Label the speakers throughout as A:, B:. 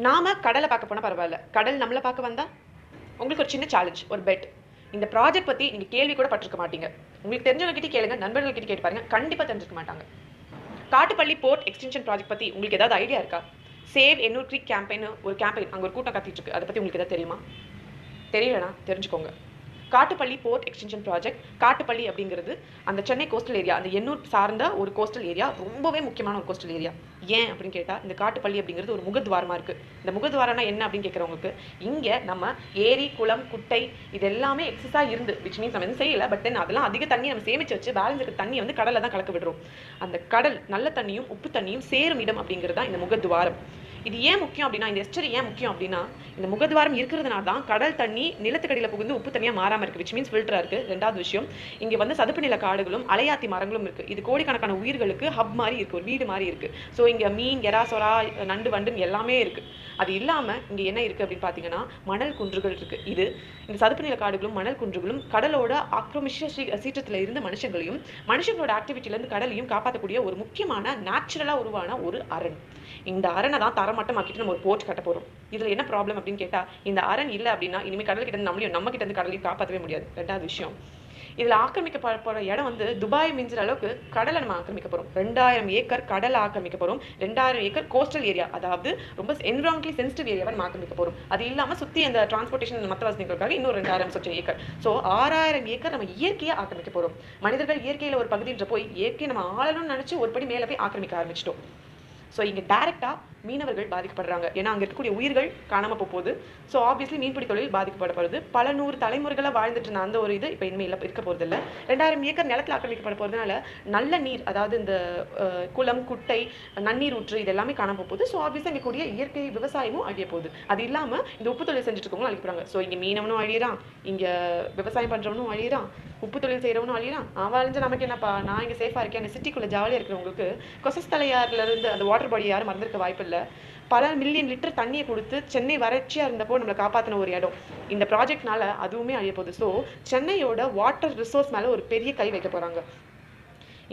A: நாம கடலை பார்க்க போனால் பரவாயில்ல, கடல் நம்மளை பார்க்க வந்தா உங்களுக்கு ஒரு சின்ன சேலஞ்ச், ஒரு பெட். இந்த ப்ராஜெக்ட் பற்றி நீங்கள் கேள்வி கூட பட்டிருக்க மாட்டீங்க. உங்களுக்கு தெரிஞ்சவங்க கிட்ட கேளுங்க, நண்பர்கள் கிட்ட கேட்டு பாருங்க, கண்டிப்பாக தெரிஞ்சிருக்க மாட்டாங்க. காட்டுப்பள்ளி போர்ட் எக்ஸ்டென்ஷன் ப்ராஜெக்ட் பற்றி உங்களுக்கு ஏதாவது ஐடியா இருக்கா? சேவ் எண்ணூர் க்ரீக் கேம்பெயின் ஒரு கேம்பெயின், அங்கே ஒரு கூட்டம் கத்திட்டு இருக்கு. அதை பற்றி உங்களுக்கு ஏதாவது தெரியுமா? தெரியலனா தெரிஞ்சுக்கோங்க. Kattupalli port extension project. Kattupalli அப்படிங்கிறது அந்த சென்னை கோஸ்டல் ஏரியா, அந்த எண்ணூர் சார்ந்த ஒரு கோஸ்டல் ஏரியா, ரொம்பவே முக்கியமான ஒரு கோஸ்டல் ஏரியா. ஏன் அப்படின்னு கேட்டால், இந்த காட்டுப்பள்ளி அப்படிங்கிறது ஒரு முகத்வாரமாக இருக்குது. இந்த முகத்வாரம்னா என்ன அப்படின்னு கேட்குறவங்களுக்கு, இங்கே நம்ம ஏரி, குளம், குட்டை இது எல்லாமே எக்ஸஸாக இருந்து, விச் மீன்ஸ் நம்ம எதுவும் செய்யலை, பட் தென் அதெல்லாம் அதிக தண்ணி நம்ம சேமிச்சு வச்சு பேலன்ஸ் இருக்கிற தண்ணியை வந்து கடலில் தான் கலக்க விடுறோம். அந்த கடல் நல்ல தண்ணியும் உப்பு தண்ணியும் சேரும் இடம் அப்படிங்கிறது தான் இந்த முகத்வாரம். இது ஏன் முக்கியம் அப்படின்னா, இந்த எஸ்டரி ஏன் முக்கியம் அப்படின்னா, இந்த முகத்வாரம் இருக்கிறதுனால தான் கடல் தண்ணி நிலத்துக்கடியில் புகுந்து உப்பு தண்ணியாக மாறாமல் இருக்குது, விச் மீன்ஸ் ஃபில்டராக இருக்குது. ரெண்டாவது விஷயம், இங்கே வந்து சதுப்பு நில காடுகளும் அலையாத்தி மரங்களும் இருக்குது. இது கோடிக்கணக்கான உயிர்களுக்கு ஹப் மாதிரி இருக்குது, ஒரு வீடு மாதிரி இருக்குது. ஸோ இங்கே மீன், எறா, சொரா, நண்டு, வண்டுன்னு எல்லாமே இருக்குது. அது இல்லாமல் இங்கே என்ன இருக்குது அப்படின்னு பார்த்தீங்கன்னா, மணல் குன்றுகள் இருக்குது. இது இந்த சதுப்பு நில காடுகளும் மணல் குன்றுகளும் கடலோட ஆக்கிரமிஷ சீற்றத்தில் இருந்த மனுஷங்களோட ஆக்டிவிட்டிலேருந்து கடலையும் காப்பாற்றக்கூடிய ஒரு முக்கியமான நேச்சுரலாக உருவான ஒரு அரண். இந்த அரணை தான் தரமட்டமாக்கிட்டு நம்ம ஒரு போர்ட் கட்ட போகிறோம். இதில் என்ன ப்ராப்ளம் அப்படின்னு கேட்டால், இந்த அரண் இல்லை அப்படின்னா இனிமேல் கடல் கிட்ட நம்ம கிட்ட இருந்து கடலையும் காப்பாற்றவே முடியாது. ரெண்டாவது விஷயம், இதில் ஆக்கிரமிக்க இடம் வந்து துபாய் மிஞ்சுற அளவுக்கு கடலை நம்ம ஆக்கிரமிக்க போகிறோம். 2000 ஏக்கர் கடலை ஆக்கிரமிக்க போகிறோம். 2000 ஏக்கர் கோஸ்டல் ஏரியா, அதாவது ரொம்ப என்விரான்மெண்டலி சென்சிட்டிவ் ஏரியாவை நம்ம ஆக்கிரமிக்க போகிறோம். அது இல்லாமல் சுற்றி அந்த டிரான்ஸ்போர்ட்டேஷன் மற்ற வசதிகளுக்காக இன்னும் 2000 சொச்சம் ஏக்கர். ஸோ 6000 ஏக்கர் நம்ம இயற்கையாக ஆக்கிரமிக்க போகிறோம். மனிதர்கள் இயற்கையில் ஒரு பகுதின்ற போய் இயற்கையை நம்ம ஆளணும்னு நினச்சி ஒரு படி மேலே போய் ஆக்கிரமிக்க ஆரம்பிச்சிட்டோம். ஸோ இங்கே டைரெக்டாக மீனவர்கள் பாதிக்கப்படுறாங்க. ஏன்னா அங்கே இருக்கக்கூடிய உயிர்கள் காணாமல் போகுது. ஸோ ஆப்வியஸ்லி மீன்பிடி தொழில் பாதிக்கப்படப்படுது. பல நூறு தலைமுறைகளாக வாழ்ந்துட்டு இருந்த அந்த ஒரு இது இப்போ இனிமேல் இருக்க போகிறதில்ல. 2000 ஏக்கர் நிலத்தில் ஆக்கிரமிக்கப்பட போகிறதுனால நல்ல நீர், அதாவது இந்த குளம், குட்டை, நன்னீர் ஊற்று இது எல்லாமே காணாமல் போகுது. ஸோ ஆப்வியஸாக இங்கே கூடிய இயற்கை விவசாயமும் அழிய போகுது. அது இல்லாமல் இந்த உப்பு தொழில் செஞ்சுட்டு இருக்கவங்களும் அழிக்கிறாங்க. ஸோ இங்கே மீனவனும் அழியிறான், இங்கே விவசாயம் பண்ணுறவனும் அழியிறான், உப்பு தொழில் செய்கிறவனும் அழியிறான். அவன் அழிஞ்ச நமக்கு என்னப்பா, நான் இங்கே சேஃபாக இருக்கேன். அந்த சிட்டிக்குள்ளே ஜாலியாக இருக்கிறவங்களுக்கு கொசஸ்தலையாரிலிருந்து அந்த வாட்டர் பாடி யாரும் மறந்துருக்க வாய்ப்பு இல்லை. பல மில்லியன் லிட்டர் தண்ணியை கொடுத்து சென்னை வறட்சியாக இருந்தப்போ நம்மளை காப்பாற்றின ஒரு இடம். இந்த ப்ராஜெக்ட்னால அதுவுமே அழிய போகுது. ஸோ சென்னையோட வாட்டர் ரிசோர்ஸ் மேலே ஒரு பெரிய கை வைக்க போகிறாங்க.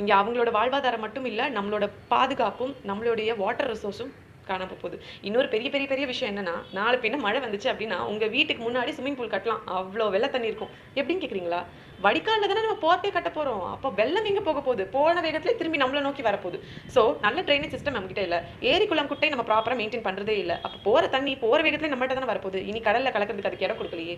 A: இங்கே அவங்களோட வாழ்வாதாரம் மட்டும் இல்லை, நம்மளோட பாதுகாப்பும் நம்மளுடைய வாட்டர் ரிசோர்ஸும் காணாமல் போகுது. இன்னொரு பெரிய பெரிய பெரிய விஷயம் என்னன்னா, நாலு பின்ன மழை வந்துச்சு அப்படின்னா உங்கள் வீட்டுக்கு முன்னாடி ஸ்விம்மிங் பூல் கட்டலாம். அவ்வளோ வெள்ளை தண்ணி இருக்கும். எப்படின்னு கேட்குறீங்களா? வடிகாலில் தானே நம்ம போர்ட்டே கட்ட போகிறோம். அப்போ வெள்ளம் எங்கே போக போகுது? போன வேகத்தில் திரும்பி நம்மளை நோக்கி வரப்போகுது. ஸோ நல்ல ட்ரைனேஜ் சிஸ்டம் நம்மகிட்ட இல்லை. ஏரி, குளம், குட்டை நம்ம ப்ராப்பராக மெயின்டைன் பண்ணுறதே இல்லை. அப்போ போகிற தண்ணி போகிற வேகத்தில் நம்மகிட்ட தானே வரப்போகுது. இனி கடலில் கலக்கிறதுக்கு அதுக்கு இடம் கொடுக்கலையே.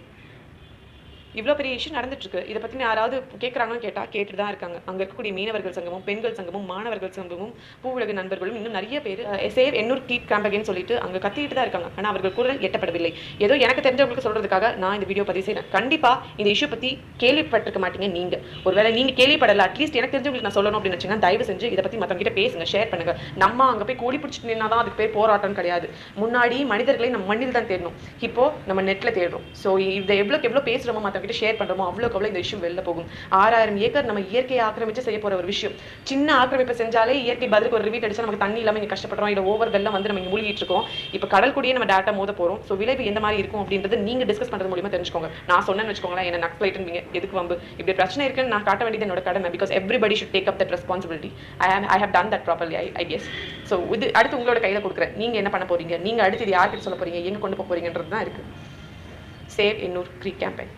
A: இவ்வளோ பெரிய இஷ்யூ நடந்துட்டுருக்கு. இதை பற்றி யாராவது கேட்குறாங்கன்னு கேட்டால் கேட்டுட்டு தான் இருக்காங்க. அங்கே இருக்கக்கூடிய மீனவர்கள் சங்கமும், பெண்கள் சங்கமும், மாணவர்கள் சங்கமும், பூவுலக நண்பர்களும், இன்னும் நிறைய பேர் சேவ் எண்ணூர் க்ரீக் கேம்பெயின் சொல்லிட்டு அங்கே கத்திட்டு தான் இருக்காங்க. ஆனால் அவர்கள் குரல் எட்டப்படவில்லை. ஏதோ எனக்கு தெரிஞ்சவங்களுக்கு சொல்கிறதுக்காக நான் இந்த வீடியோ பதிவு செய்கிறேன். கண்டிப்பாக இந்த இஷ்யூ பற்றி கேள்விப்பட்டிருக்க மாட்டீங்க நீங்கள். ஒருவேளை நீங்கள் கேள்விப்படலை, அட்லீஸ்ட் எனக்கு தெரிஞ்சவங்களுக்கு நான் சொல்லணும் அப்படின்னு வச்சுங்கன்னா தயவு செஞ்சு இதை பற்றி மற்றவங்க கிட்ட பேசுங்க, ஷேர் பண்ணுங்கள். நம்ம அங்கே போய் கூலி பிடிச்சிட்டு நின்னா தான் அதுக்கு பேர் போராட்டம் கிடையாது. முன்னாடி மனிதர்களை நம்ம மண்ணில் தான் தேடணும். இப்போது நம்ம நெட்டில் தேடுறோம். ஸோ இதை எவ்வளோ பேசுகிறோமோ, மற்றவங்க கிட்ட ஷேர் பண்ணுறோமோ அவ்வளோ இந்த இஷ்யூ வெளில போகும். 6000 ஏக்கர் நம்ம இயற்கையை ஆக்கிரமிச்சு செய்ய போற ஒரு விஷயம். சின்ன ஆக்கிரமிப்பு செஞ்சாலே இயற்கை பதிலுக்கு ஒரு ரிவீட் அடிச்சா நமக்கு தண்ணி இல்லாமல் இங்கே கஷ்டப்படுறோம். இல்லை ஓவர் வெள்ளம் வந்து நம்ம இங்கே மூழ்கிட்டு இருக்கோம். இப்போ கடல் கூடியே நம்ம டேட்டா மோத போகிறோம். ஸோ விளைவு எந்த மாதிரி இருக்கும் அப்படின்றது நீங்கள் டிஸ்கஸ் பண்ணுறது மூலியமாக தெரிஞ்சுக்கோங்க. நான் சொன்னேன்னு வச்சுக்கோங்களேன், என்ன நக்ஸ்லைட்டுங்க எதுக்கு வம்பு, இப்படி பிரச்சனை இருக்குன்னு நான் காட்ட வேண்டியது என்னோட கடமை. Because everybody should take up that responsibility. I have done that properly, I guess. So இது அடுத்து உங்களோட கையில் கொடுக்குறேன். நீங்கள் என்ன பண்ண போறீங்க, நீங்கள் அடுத்து இது யார்கிட்ட சொல்ல போறீங்க, எங்கே கொண்டு போக போறீங்கன்றது தான் இருக்குது. Save Ennore creek campaign.